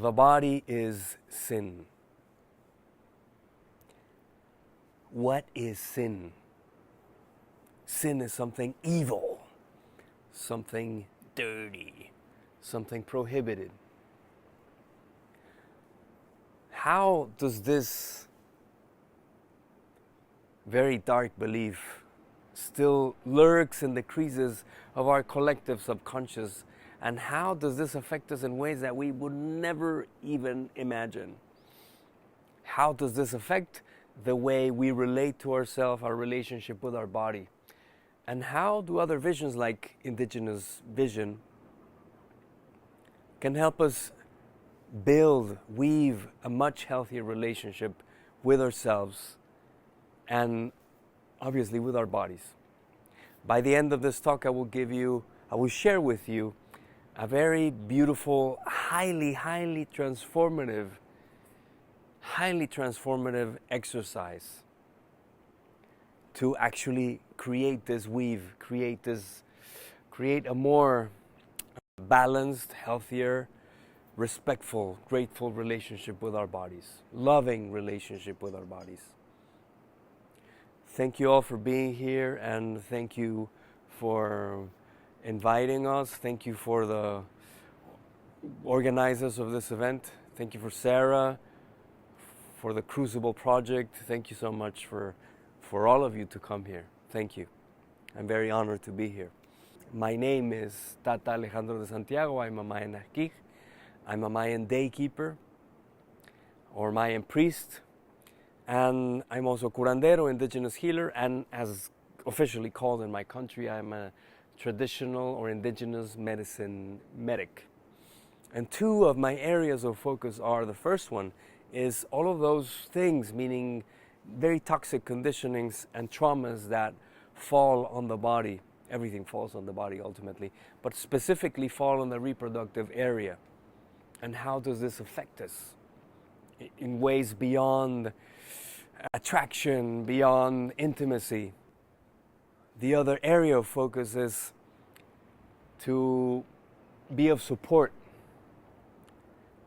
The body is sin. What is sin? Sin is something evil, something dirty, something prohibited. How does this very dark belief still lurks in the creases of our collective subconscious, and how does this affect us in ways that we would never even imagine? How does this affect the way we relate to ourselves, our relationship with our body? And how do other visions like Indigenous vision can help us weave a much healthier relationship with ourselves and obviously with our bodies? By the end of this talk, I will share with you a very beautiful, highly transformative exercise to actually create this weave, create a more balanced, healthier, respectful, grateful relationship with our bodies, loving relationship with our bodies. Thank you all for being here, and thank you for inviting us. Thank you for the organizers of this event. Thank you for Sarah, for the Crucible Project. Thank you so much for all of you to come here. Thank you. I'm very honored to be here. My name is Tata Alejandro de Santiago. I'm a Mayan Ajkij. I'm a Mayan daykeeper or Mayan priest. And I'm also curandero, indigenous healer, and as officially called in my country, I'm a traditional or indigenous medicine medic. And two of my areas of focus are, the first one is all of those things, meaning very toxic conditionings and traumas that fall on the body. Everything falls on the body ultimately, but specifically fall on the reproductive area. And how does this affect us in ways beyond attraction, beyond intimacy? The other area of focus is to be of support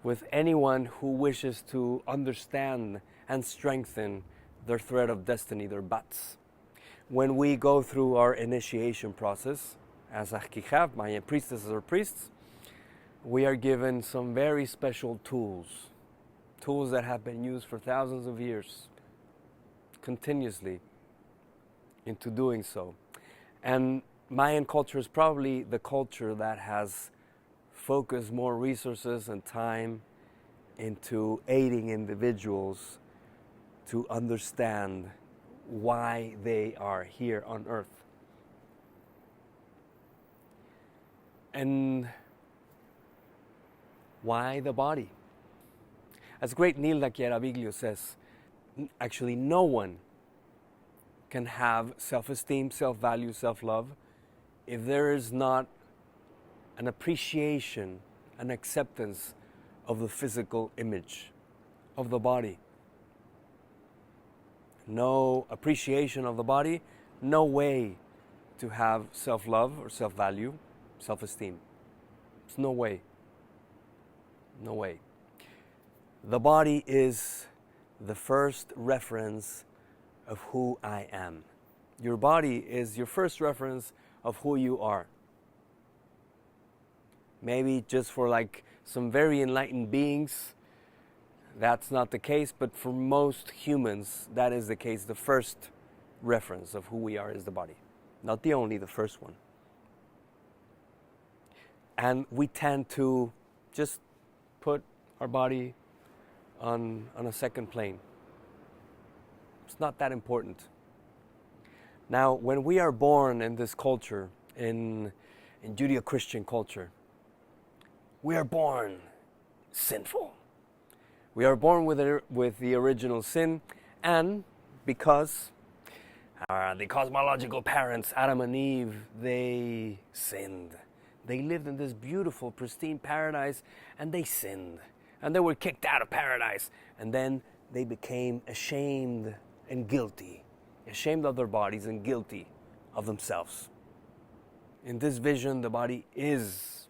with anyone who wishes to understand and strengthen their thread of destiny, their bats. When we go through our initiation process as Ajkij, Mayan priestesses or priests, we are given some very special tools that have been used for thousands of years, continuously into doing so. And Mayan culture is probably the culture that has focused more resources and time into aiding individuals to understand why they are here on earth. And why the body? As great Nilda Chiaraviglio says, actually no one can have self-esteem, self-value, self-love if there is not an appreciation, an acceptance of the physical image of the body. No appreciation of the body, no way to have self-love or self-value, self-esteem. There's no way. No way. The body is the first reference of who I am. Your body is your first reference of who you are. Maybe just for like some very enlightened beings, that's not the case, but for most humans, that is the case. The first reference of who we are is the body. Not the only, the first one. And we tend to just put our body on a second plane. It's not that important. Now, when we are born in this culture, in Judeo-Christian culture, we are born sinful. We are born with the original sin, and because the cosmological parents, Adam and Eve, they sinned. They lived in this beautiful, pristine paradise, and they sinned. And they were kicked out of paradise. And then they became ashamed and guilty. Ashamed of their bodies and guilty of themselves. In this vision, the body is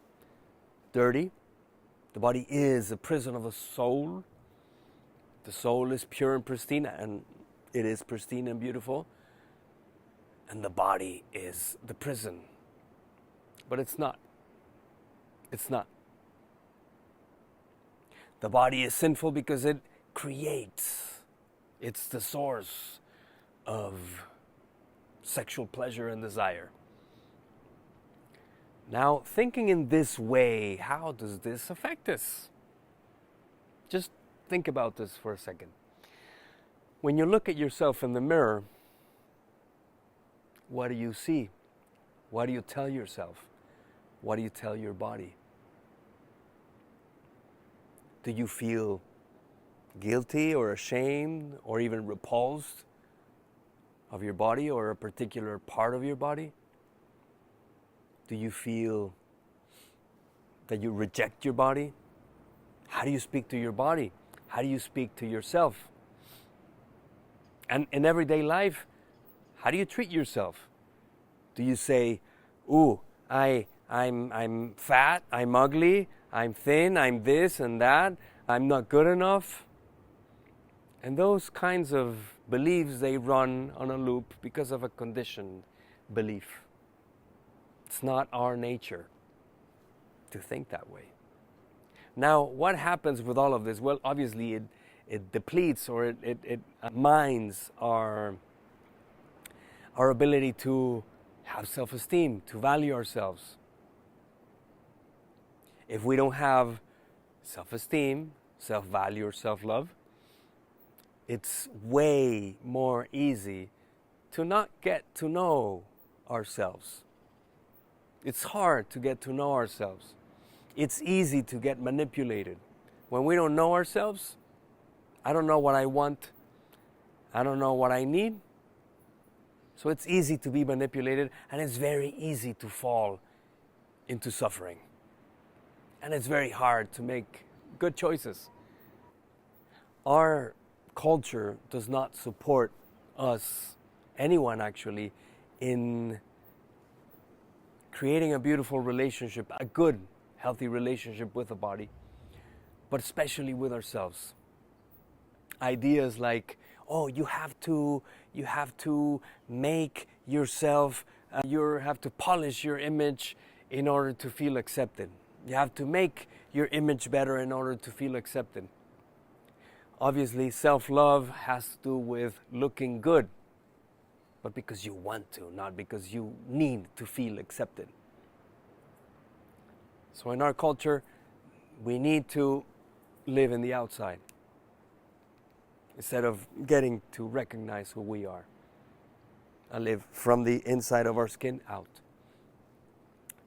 dirty, The body is a prison of the soul. The soul is pure and pristine, and it is pristine and beautiful. And the body is the prison. But it's not. It's not. The body is sinful because it creates. It's the source of sexual pleasure and desire. Now, thinking in this way, how does this affect us? Just think about this for a second. When you look at yourself in the mirror, what do you see? What do you tell yourself? What do you tell your body? Do you feel guilty or ashamed or even repulsed of your body or a particular part of your body? Do you feel that you reject your body? How do you speak to your body? How do you speak to yourself? And in everyday life, how do you treat yourself? Do you say, "Ooh, I'm fat, I'm ugly, I'm thin, I'm this and that, I'm not good enough"? And those kinds of beliefs, they run on a loop because of a conditioned belief. It's not our nature to think that way. Now, what happens with all of this? Well, obviously it depletes or it mines our ability to have self-esteem, to value ourselves. If we don't have self-esteem, self-value, or self-love, it's way more easy to not get to know ourselves. It's hard to get to know ourselves. It's easy to get manipulated. When we don't know ourselves, I don't know what I want, I don't know what I need. So it's easy to be manipulated, and it's very easy to fall into suffering. And it's very hard to make good choices. Our culture does not support us, anyone actually, in creating a beautiful relationship, a good, healthy relationship with the body, but especially with ourselves. Ideas like, oh, you have to make yourself, you have to polish your image in order to feel accepted. You have to make your image better in order to feel accepted. Obviously, self-love has to do with looking good, but because you want to, not because you need to feel accepted. So in our culture, we need to live in the outside instead of getting to recognize who we are and live from the inside of our skin out.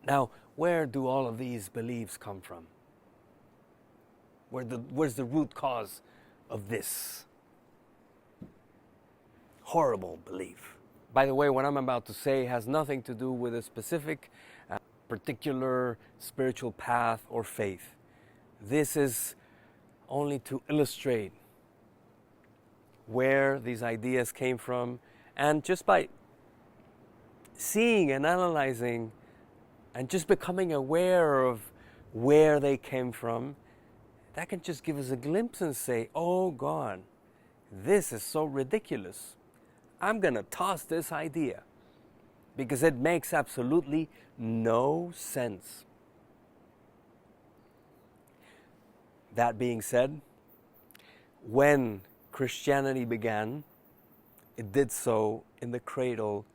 Now, where do all of these beliefs come from? Where's the root cause of this horrible belief? By the way, what I'm about to say has nothing to do with a specific, particular spiritual path or faith. This is only to illustrate where these ideas came from, and just by seeing and analyzing and just becoming aware of where they came from, that can just give us a glimpse and say, oh God, this is so ridiculous. I'm going to toss this idea because it makes absolutely no sense. That being said, when Christianity began, it did so in the cradle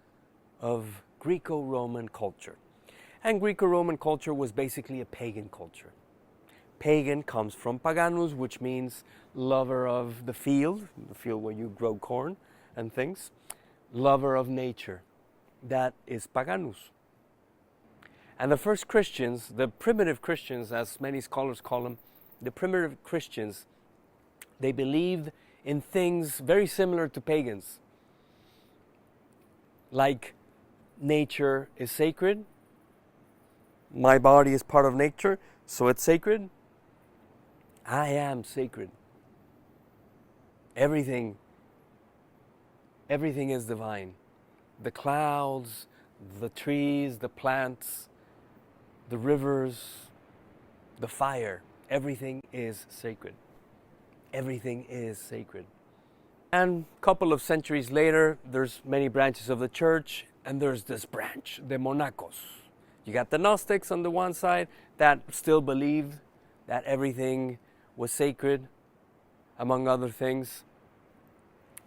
of Greco-Roman culture. And Greco-Roman culture was basically a pagan culture. Pagan comes from paganus, which means lover of the field where you grow corn and things. Lover of nature. That is paganus. And the first Christians, the primitive Christians, as many scholars call them, the primitive Christians, they believed in things very similar to pagans. Like nature is sacred. My body is part of nature, so it's sacred. I am sacred. Everything is divine. The clouds, the trees, the plants, the rivers, the fire. Everything is sacred. Everything is sacred. And a couple of centuries later, there's many branches of the church, and there's this branch, the monacos. You got the Gnostics on the one side that still believed that everything was sacred, among other things.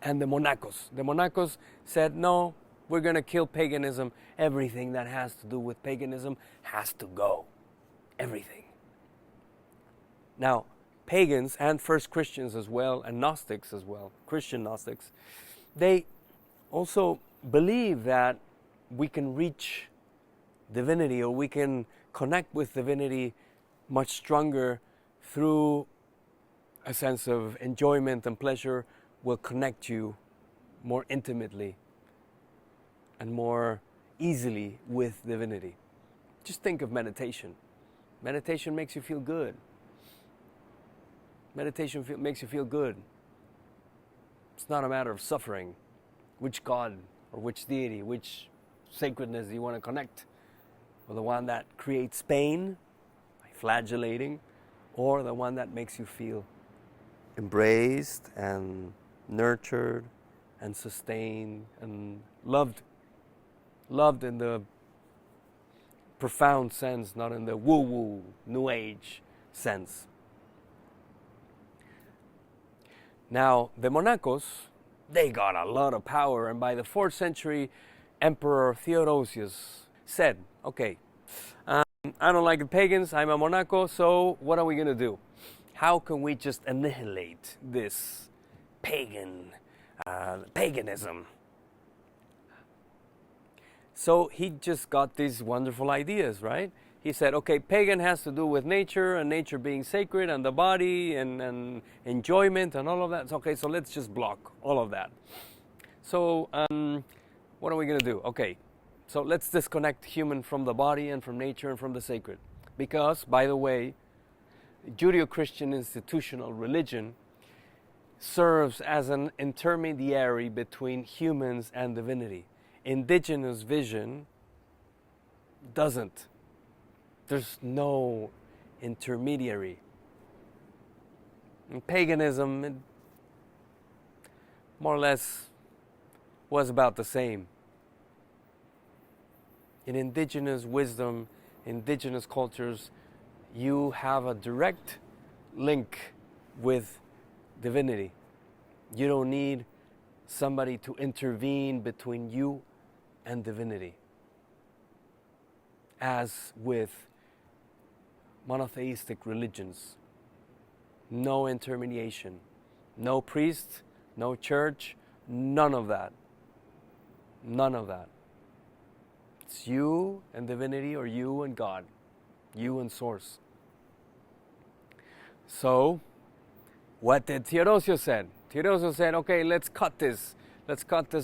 And the monacos. The monacos said, no, we're going to kill paganism. Everything that has to do with paganism has to go. Everything. Now, pagans and first Christians as well, and Gnostics as well, Christian Gnostics, they also believe that we can reach divinity, or we can connect with divinity much stronger through a sense of enjoyment and pleasure will connect you more intimately and more easily with divinity. Just think of meditation. Meditation makes you feel good. Meditation makes you feel good. It's not a matter of suffering. Which God or which deity, which sacredness do you want to connect? Or the one that creates pain by flagellating, or the one that makes you feel embraced and nurtured and sustained and loved. Loved in the profound sense, not in the woo-woo, new age sense. Now, the monacos, they got a lot of power, and by the 4th century, Emperor Theodosius said, okay, I don't like the pagans, I'm a monaco, so what are we going to do? How can we just annihilate this paganism? So he just got these wonderful ideas, right? He said, okay, pagan has to do with nature, and nature being sacred, and the body, and enjoyment, and all of that. Okay, so let's just block all of that. So what are we going to do? Okay, so let's disconnect human from the body and from nature and from the sacred. Because, by the way, Judeo-Christian institutional religion serves as an intermediary between humans and divinity. Indigenous vision doesn't. There's no intermediary. And paganism, it more or less was about the same. In indigenous wisdom, indigenous cultures, you have a direct link with divinity. You don't need somebody to intervene between you and divinity. As with monotheistic religions, no intermediation, no priest, no church, none of that. None of that. It's you and divinity, or you and God, you and Source. So, what did Theodosius said? Theodosius said, okay, let's cut this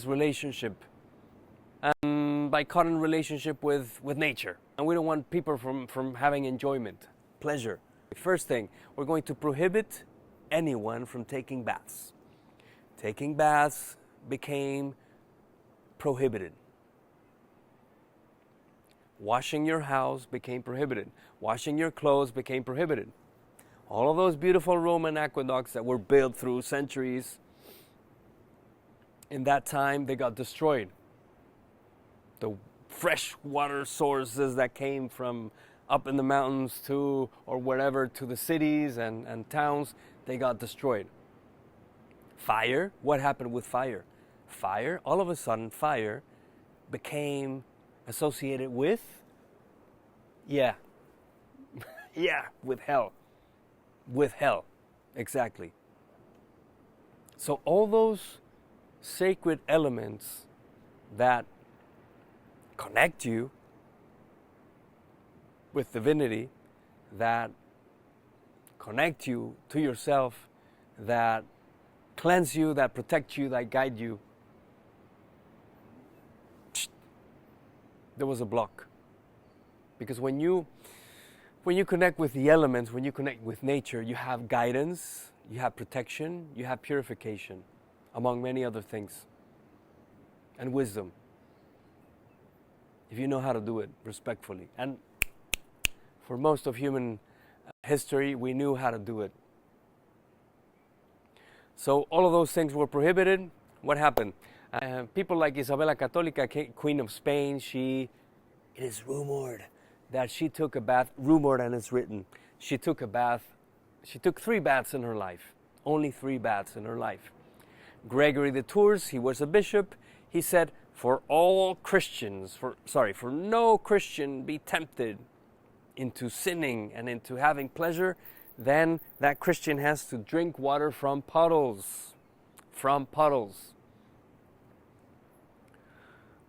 relationship. And by cutting relationship with nature. And we don't want people from having enjoyment, pleasure. First thing, we're going to prohibit anyone from taking baths. Taking baths became prohibited. Washing your house became prohibited. Washing your clothes became prohibited. All of those beautiful Roman aqueducts that were built through centuries, in that time they got destroyed. The fresh water sources that came from up in the mountains to, or wherever, to the cities and towns, they got destroyed. Fire, what happened with fire? Fire, all of a sudden, fire became associated with, with hell. With hell, exactly. So all those sacred elements that connect you with divinity, that connect you to yourself, that cleanse you, that protect you, that guide you, there was a block. Because when you connect with the elements, when you connect with nature, you have guidance, you have protection, you have purification, among many other things, and wisdom, if you know how to do it respectfully. And for most of human history, we knew how to do it. So all of those things were prohibited. What happened? People like Isabella Católica, Queen of Spain, it is rumored that she took a bath, rumored and it's written, she took 3 baths in her life, only 3 baths in her life. Gregory the Tours, he was a bishop, he said, for no Christian be tempted into sinning and into having pleasure, then that Christian has to drink water from puddles. From puddles.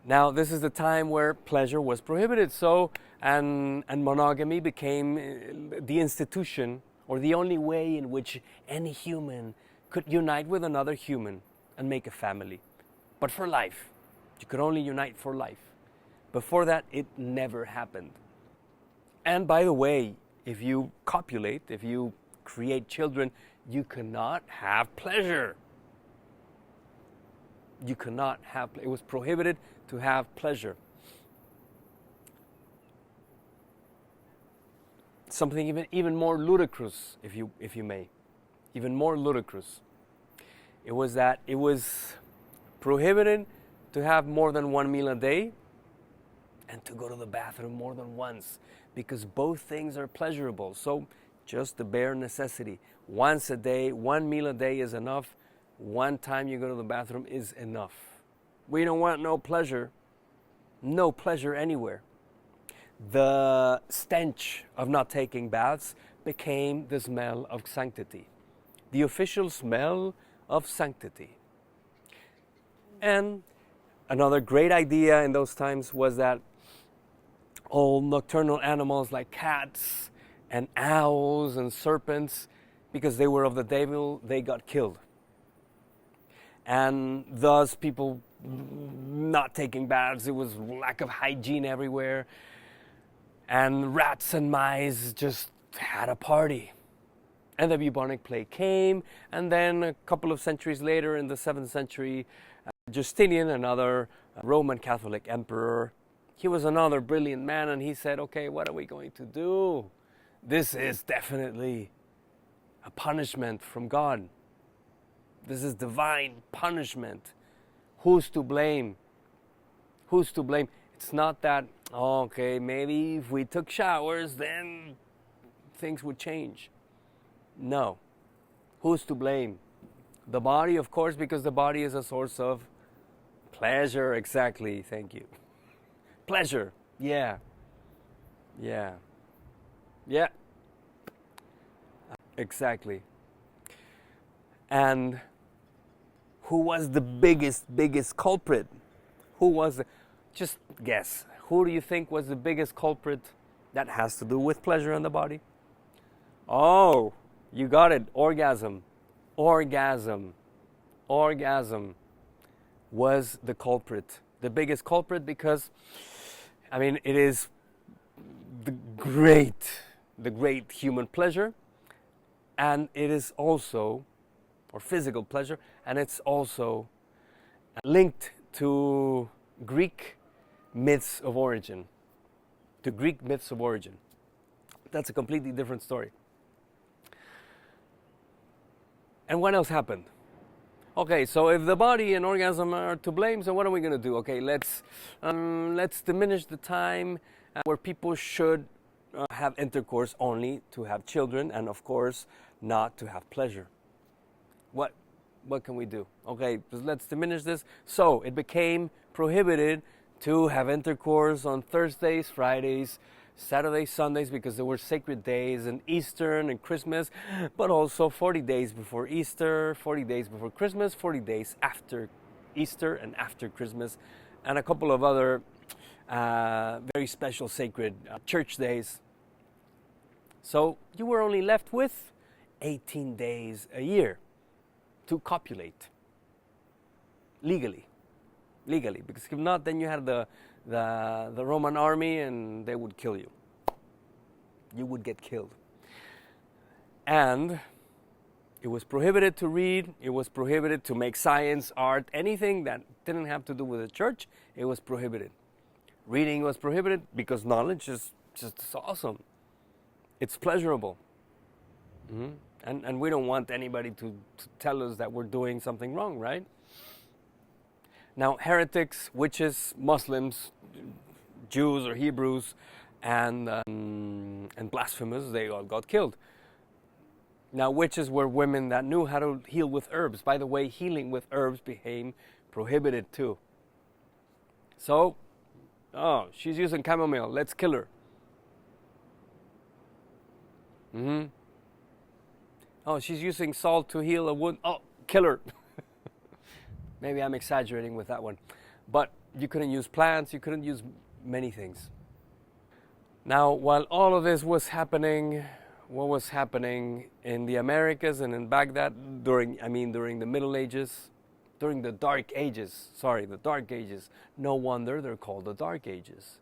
Now, this is the time where pleasure was prohibited, and monogamy became the institution, or the only way in which any human could unite with another human and make a family. But for life. You could only unite for life. Before that, it never happened. And by the way, if you copulate, if you create children, you cannot have pleasure. You cannot have, it was prohibited to have pleasure. Something even more ludicrous, if you may. Even more ludicrous. It was prohibited to have more than 1 meal a day and to go to the bathroom more than once, because both things are pleasurable. So just the bare necessity. Once a day, 1 meal a day is enough. One time you go to the bathroom is enough. We don't want no pleasure anywhere. The stench of not taking baths became the smell of sanctity. The official smell of sanctity. And another great idea in those times was that all nocturnal animals like cats and owls and serpents, because they were of the devil, they got killed. And thus people not taking baths, it was lack of hygiene everywhere. And rats and mice just had a party. And the bubonic plague came, and then a couple of centuries later, in the 7th century, Justinian, another Roman Catholic emperor, he was another brilliant man, and he said, okay, what are we going to do? This is definitely a punishment from God. This is divine punishment. Who's to blame? Who's to blame? It's not that, okay, maybe if we took showers, then things would change. No. Who's to blame? The body, of course, because the body is a source of pleasure. Exactly. Thank you. Pleasure. Yeah. Exactly. And who was the biggest culprit? Just guess. Who do you think was the biggest culprit that has to do with pleasure in the body? Oh, you got it. Orgasm was the culprit. The biggest culprit, because, it is the great human pleasure, and it is also, or physical pleasure, and it's also linked to Greek myths of origin. That's a completely different story. And what else happened? Okay, so if the body and orgasm are to blame, so what are we going to do? Okay, let's diminish the time where people should have intercourse only to have children, and of course not to have pleasure. What can we do? Okay, let's diminish this. So it became prohibited to have intercourse on Thursdays, Fridays, Saturdays, Sundays, because there were sacred days, and Easter and Christmas, but also 40 days before Easter, 40 days before Christmas, 40 days after Easter and after Christmas, and a couple of other very special sacred church days. So you were only left with 18 days a year to copulate legally, because if not, then you had the Roman army, and they would kill you. You would get killed. And it was prohibited to read, it was prohibited to make science, art, anything that didn't have to do with the church, it was prohibited. Reading was prohibited because knowledge is just awesome. It's pleasurable. Mhm. And we don't want anybody to tell us that we're doing something wrong, right? Now, heretics, witches, Muslims, Jews or Hebrews, and blasphemous, they all got killed. Now, witches were women that knew how to heal with herbs. By the way, healing with herbs became prohibited too. So, oh, she's using chamomile, let's kill her. Mm-hmm. Oh, she's using salt to heal a wound. Oh, kill her. Maybe I'm exaggerating with that one. But you couldn't use plants, you couldn't use many things. Now, while all of this was happening, what was happening in the Americas and in Baghdad during the Middle Ages, during the Dark Ages, the Dark Ages. No wonder they're called the Dark Ages.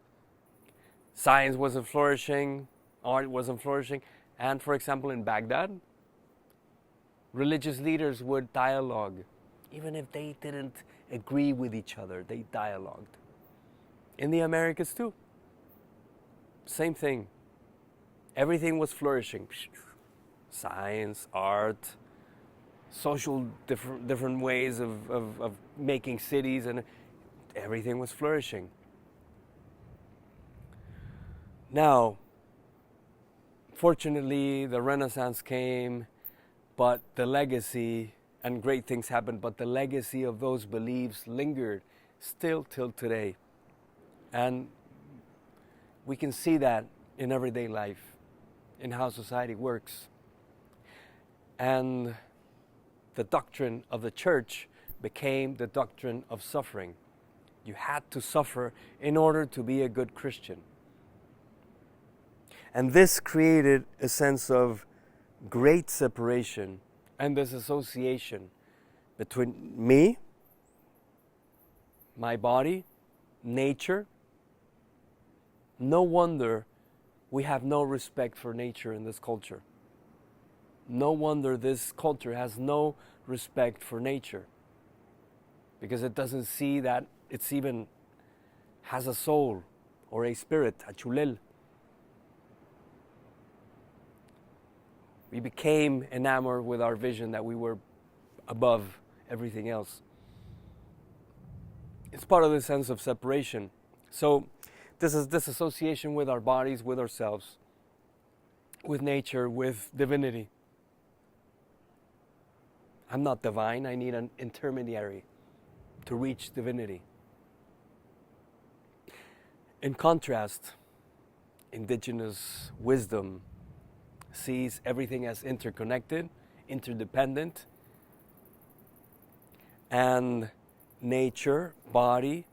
Science wasn't flourishing, art wasn't flourishing, and for example in Baghdad, religious leaders would dialogue. Even if they didn't agree with each other, they dialogued. In the Americas too. Same thing. Everything was flourishing. Science, art, social different ways of making cities, and everything was flourishing. Now, fortunately, the Renaissance came, but the legacy, and great things happened, but the legacy of those beliefs lingered still till today. And we can see that in everyday life, in how society works. And the doctrine of the church became the doctrine of suffering. You had to suffer in order to be a good Christian. And this created a sense of great separation and disassociation between me, my body, nature. No wonder we have no respect for nature in this culture. No wonder this culture has no respect for nature, because it doesn't see that it's even has a soul or a spirit, a chulel. We became enamored with our vision that we were above everything else. It's part of the sense of separation. So this is disassociation with our bodies, with ourselves, with nature, with divinity. I'm not divine, I need an intermediary to reach divinity. In contrast, indigenous wisdom sees everything as interconnected, interdependent, and nature, body,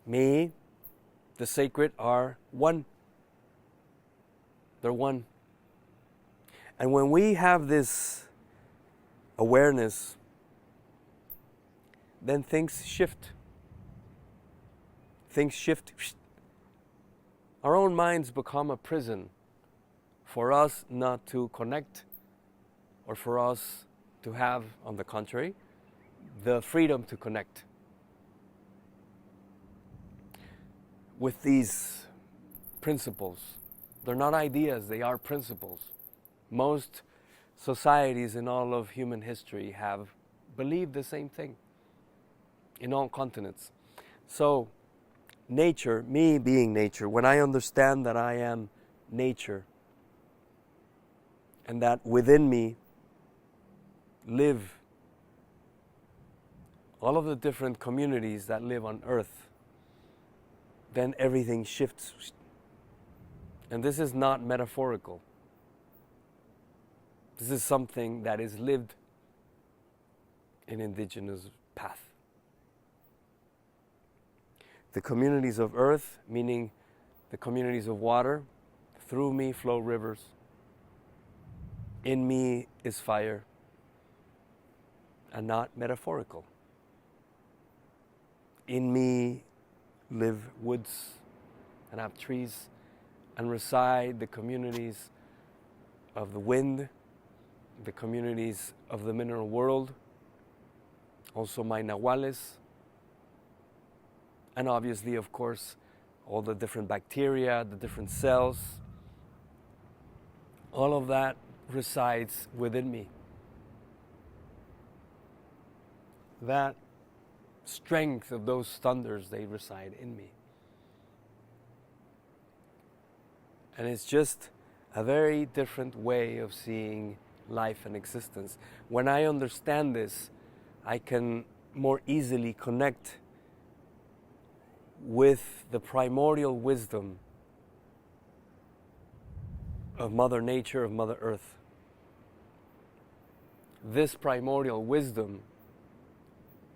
me, the sacred are one. They're one. And when we have this awareness, then things shift. Things shift. Our own minds become a prison for us not to connect, or for us to have, on the contrary, the freedom to connect with these principles. They're not ideas, they are principles. Most societies in all of human history have believed the same thing in all continents. So, nature, me being nature, when I understand that I am nature and that within me live all of the different communities that live on earth, then everything shifts. And this is not metaphorical. This is something that is lived in indigenous path. The communities of earth, meaning the communities of water, through me flow rivers. In me is fire, and not metaphorical. In me live woods and have trees, and reside the communities of the wind, the communities of the mineral world, also my nahuales, and obviously, of course, all the different bacteria, the different cells. All of that resides within me. That strength of those thunders, they reside in me. And it's just a very different way of seeing life and existence. When I understand this, I can more easily connect with the primordial wisdom of Mother Nature, of Mother Earth. This primordial wisdom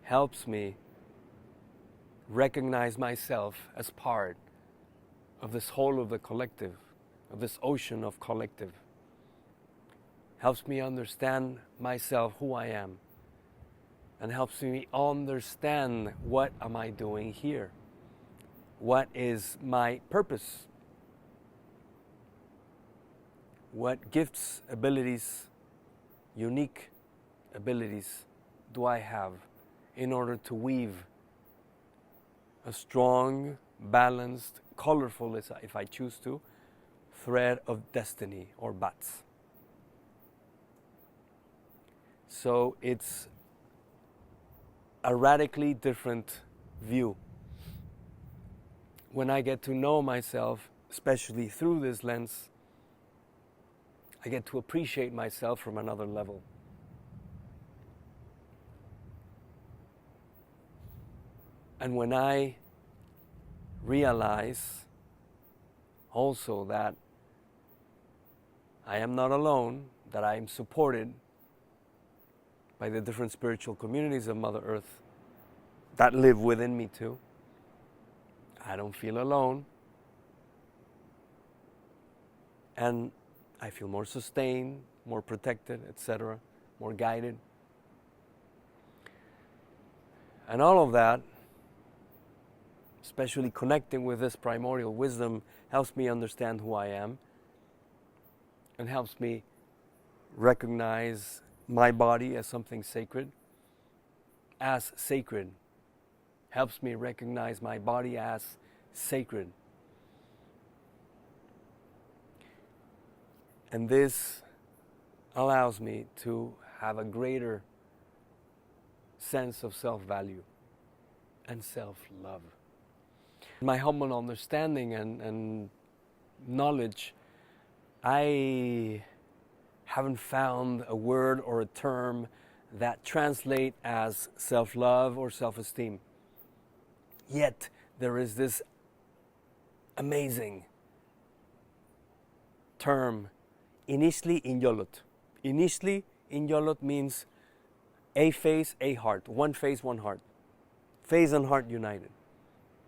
helps me recognize myself as part of this whole of the collective, of this ocean of collective. Helps me understand myself, who I am, and helps me understand what am I doing here? What is my purpose? What gifts, abilities, unique abilities do I have in order to weave a strong, balanced, colorful, if I choose to, thread of destiny or bats? So it's a radically different view. When I get to know myself, especially through this lens, I get to appreciate myself from another level. And when I realize also that I am not alone, that I am supported by the different spiritual communities of Mother Earth that live within me too, I don't feel alone, and I feel more sustained, more protected, etc., more guided. And all of that, especially connecting with this primordial wisdom, helps me understand who I am and helps me recognize my body as something sacred, helps me recognize my body as sacred. And this allows me to have a greater sense of self-value and self-love. My humble understanding and knowledge, I haven't found a word or a term that translate as self-love or self-esteem. Yet there is this amazing term, inishli inyolot. Inishli inyolot means a face, a heart. One face, one heart. Face and heart united.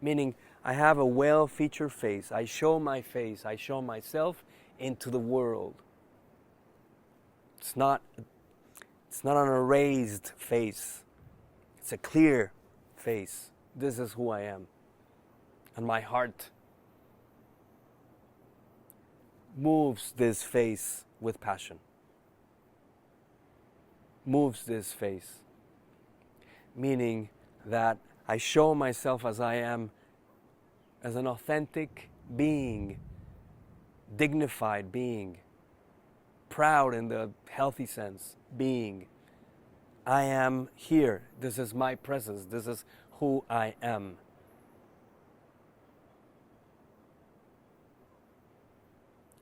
Meaning I have a well-featured face. I show my face. I show myself into the world. It's not an erased face. It's a clear face. This is who I am. And my heart moves this face with passion. Moves this face. Meaning that I show myself as I am, as an authentic being, dignified being, proud in the healthy sense, being. I am here. This is my presence. This is who I am.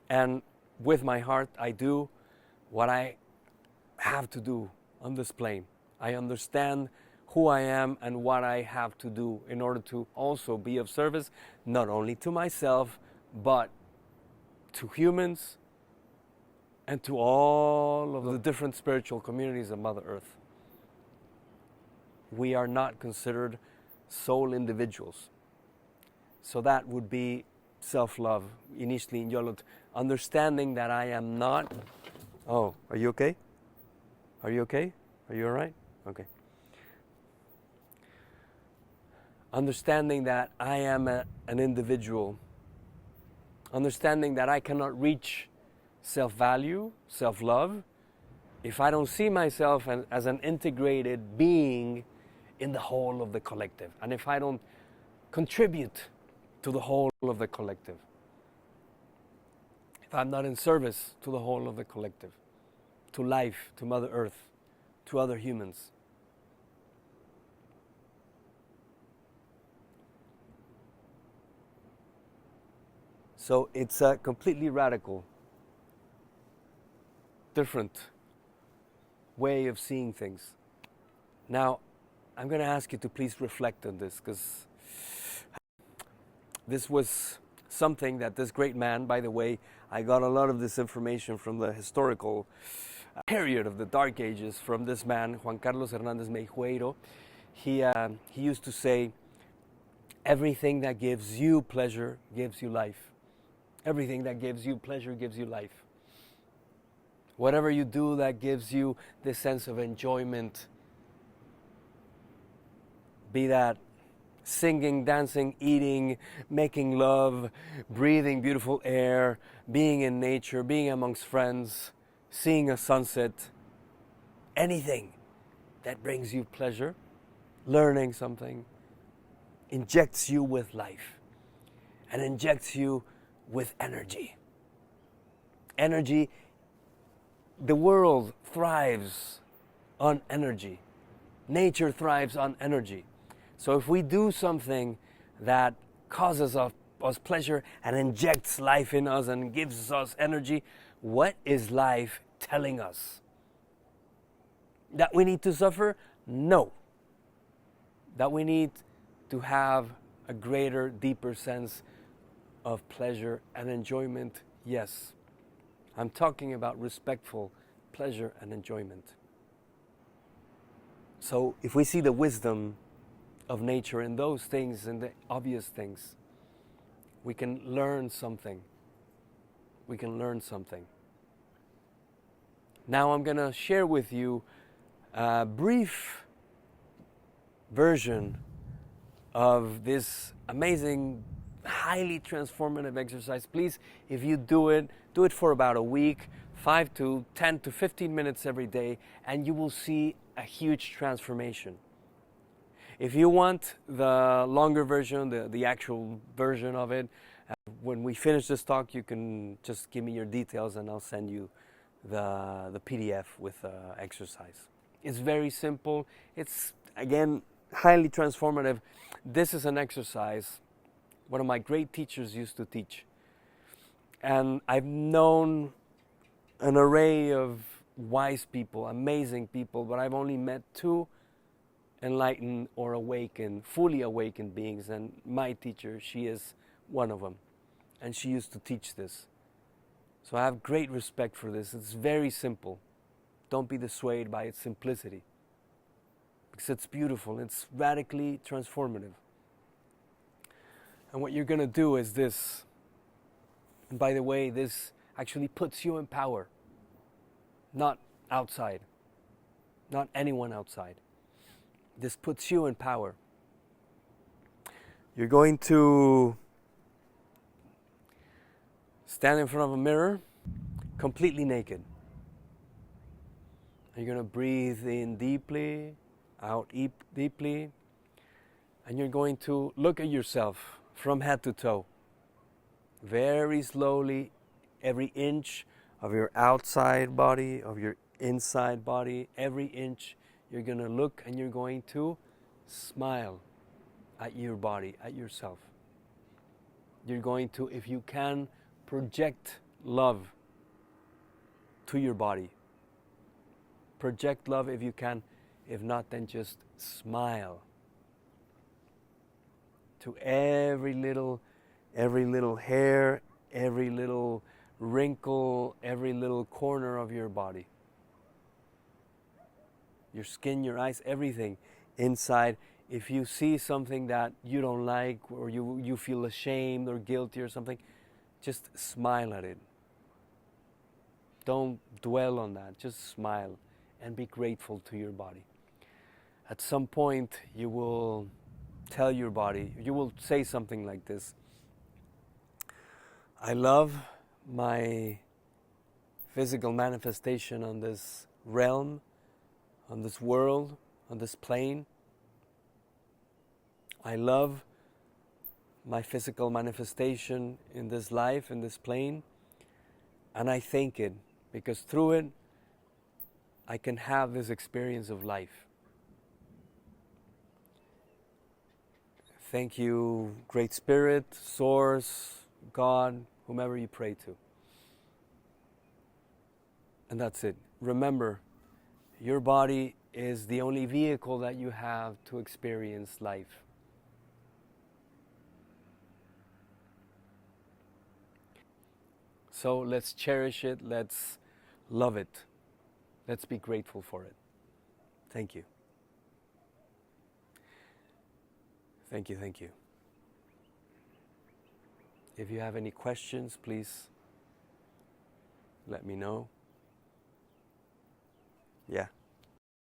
And with my heart, I do what I have to do on this plane. I understand who I am and what I have to do in order to also be of service, not only to myself, but to humans and to all of the different spiritual communities of Mother Earth. We are not considered soul individuals. So that would be self-love, initially in Yolot, understanding that I am not... Oh, are you okay? Are you okay? Are you all right? Okay. Understanding that I am an individual. Understanding that I cannot reach self-value, self-love, if I don't see myself as an integrated being in the whole of the collective. And if I don't contribute to the whole of the collective. If I'm not in service to the whole of the collective. to life, to Mother Earth, to other humans. So it's a completely radical, different way of seeing things. Now, I'm going to ask you to please reflect on this, because this was something that this great man, by the way, I got a lot of this information from the historical period of the Dark Ages from this man, Juan Carlos Hernández Meijueiro. He used to say, everything that gives you pleasure gives you life. Everything that gives you pleasure gives you life. Whatever you do that gives you this sense of enjoyment, be that singing, dancing, eating, making love, breathing beautiful air, being in nature, being amongst friends, seeing a sunset, anything that brings you pleasure, learning something, injects you with life and injects you with energy. Energy, the world thrives on energy. Nature thrives on energy. So if we do something that causes us pleasure and injects life in us and gives us energy, what is life telling us? That we need to suffer? No. That we need to have a greater, deeper sense of pleasure and enjoyment? Yes. I'm talking about respectful pleasure and enjoyment. So if we see the wisdom of nature in those things and the obvious things, we can learn something. We can learn something. Now I'm going to share with you a brief version of this amazing, highly transformative exercise. Please, if you do it for about a week, 5 to 10 to 15 minutes every day, and you will see a huge transformation. If you want the longer version, the actual version of it, when we finish this talk, you can just give me your details and I'll send you the PDF with the exercise. It's very simple. It's, again, highly transformative. This is an exercise one of my great teachers used to teach. And I've known an array of wise people, amazing people, but I've only met 2 enlightened or awakened, fully awakened beings, and my teacher, she is one of them. And she used to teach this. So I have great respect for this. It's very simple. Don't be dissuaded by its simplicity, because it's beautiful. It's radically transformative. And what you're going to do is this. And by the way, this actually puts you in power, not outside, not anyone outside. This puts you in power. You're going to stand in front of a mirror, completely naked. You're going to breathe in deeply, out deeply, and you're going to look at yourself from head to toe. Very slowly, every inch of your outside body, of your inside body, every inch, you're going to look and you're going to smile at your body, at yourself. You're going to, if you can, project love to your body. Project love if you can. If not, then just smile to every little hair, every little wrinkle, every little corner of your body. Your skin, your eyes, everything inside. If you see something that you don't like, or you feel ashamed or guilty or something, just smile at it. Don't dwell on that. Just smile and be grateful to your body. At some point, you will tell your body, you will say something like this: I love my physical manifestation on this realm, on this world, on this plane. I love my physical manifestation in this life, in this plane, and I thank it, because through it, I can have this experience of life. Thank you, Great Spirit, Source, God, whomever you pray to. And that's it. Remember, your body is the only vehicle that you have to experience life. So let's cherish it, let's love it, let's be grateful for it. Thank you. Thank you, thank you. If you have any questions, please let me know. Yeah.